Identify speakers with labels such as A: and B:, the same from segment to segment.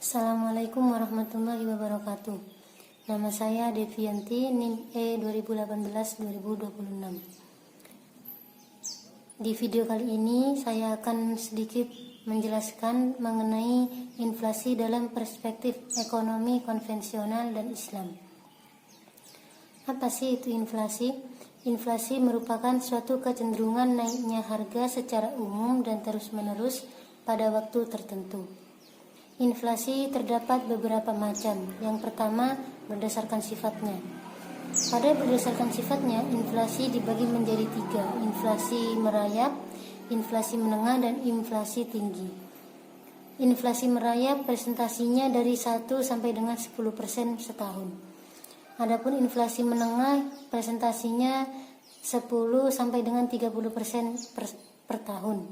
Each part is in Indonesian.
A: Assalamualaikum warahmatullahi wabarakatuh. Nama saya Devianti, NIM E 2018-2026. Di video kali ini saya akan sedikit menjelaskan mengenai inflasi dalam perspektif ekonomi konvensional dan Islam. Apa sih itu inflasi? Inflasi merupakan suatu kecenderungan naiknya harga secara umum dan terus-menerus pada waktu tertentu. Inflasi terdapat beberapa macam. Yang pertama, berdasarkan sifatnya. Pada berdasarkan sifatnya, inflasi dibagi menjadi 3: inflasi merayap, inflasi menengah, dan inflasi tinggi. Inflasi merayap presentasinya dari 1 sampai dengan 10% setahun. Adapun inflasi menengah presentasinya 10 sampai dengan 30% per tahun.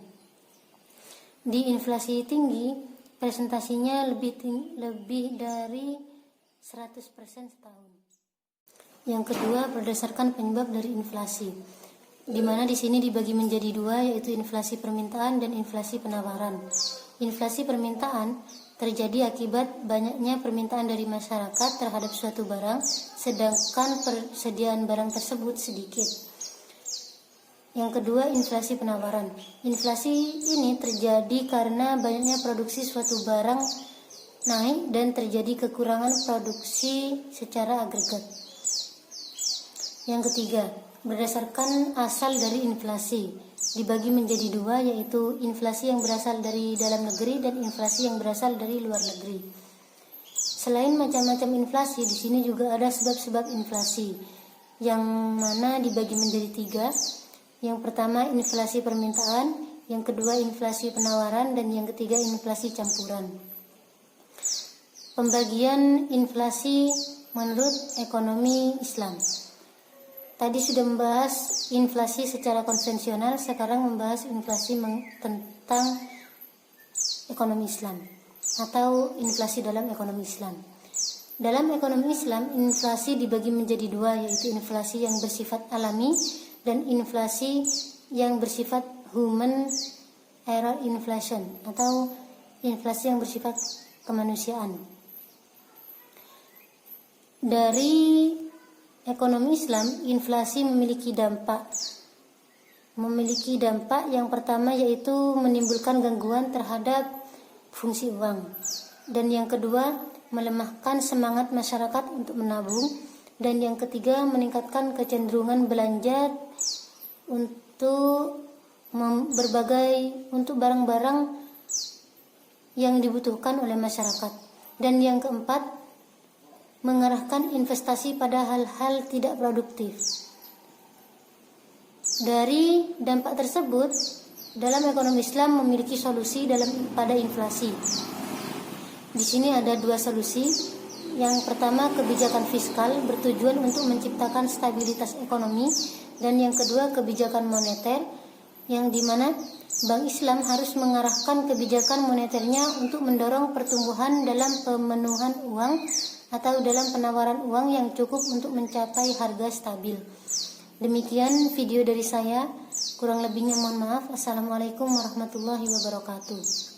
A: Di inflasi tinggi presentasinya lebih dari 100% setahun. Yang kedua, berdasarkan penyebab dari inflasi, di mana di sini dibagi menjadi 2, yaitu inflasi permintaan dan inflasi penawaran. Inflasi permintaan terjadi akibat banyaknya permintaan dari masyarakat terhadap suatu barang, sedangkan persediaan barang tersebut sedikit. Yang kedua, inflasi penawaran. Inflasi ini terjadi karena banyaknya produksi suatu barang naik dan terjadi kekurangan produksi secara agregat. Yang ketiga, berdasarkan asal dari inflasi, dibagi menjadi 2, yaitu inflasi yang berasal dari dalam negeri dan inflasi yang berasal dari luar negeri. Selain macam-macam inflasi, di sini juga ada sebab-sebab inflasi, yang mana dibagi menjadi 3. Yang pertama, inflasi permintaan, yang kedua inflasi penawaran, dan yang ketiga inflasi campuran. Pembagian inflasi menurut ekonomi Islam. Tadi sudah membahas inflasi secara konvensional, sekarang membahas inflasi tentang ekonomi Islam atau inflasi dalam ekonomi Islam. Dalam ekonomi Islam, inflasi dibagi menjadi 2, yaitu inflasi yang bersifat alami dan inflasi yang bersifat human error inflation atau inflasi yang bersifat kemanusiaan. Dari ekonomi Islam, inflasi memiliki dampak yang pertama, yaitu menimbulkan gangguan terhadap fungsi uang, dan yang kedua, melemahkan semangat masyarakat untuk menabung, dan yang ketiga, meningkatkan kecenderungan belanja untuk barang-barang yang dibutuhkan oleh masyarakat, dan yang keempat, mengarahkan investasi pada hal-hal tidak produktif. Dari dampak tersebut, dalam ekonomi Islam memiliki solusi pada inflasi. Di sini ada 2 solusi. Yang pertama, kebijakan fiskal bertujuan untuk menciptakan stabilitas ekonomi, dan yang kedua, kebijakan moneter, yang dimana Bank Islam harus mengarahkan kebijakan moneternya untuk mendorong pertumbuhan dalam pemenuhan uang atau dalam penawaran uang yang cukup untuk mencapai harga stabil. Demikian video dari saya, kurang lebihnya mohon maaf. Assalamualaikum warahmatullahi wabarakatuh.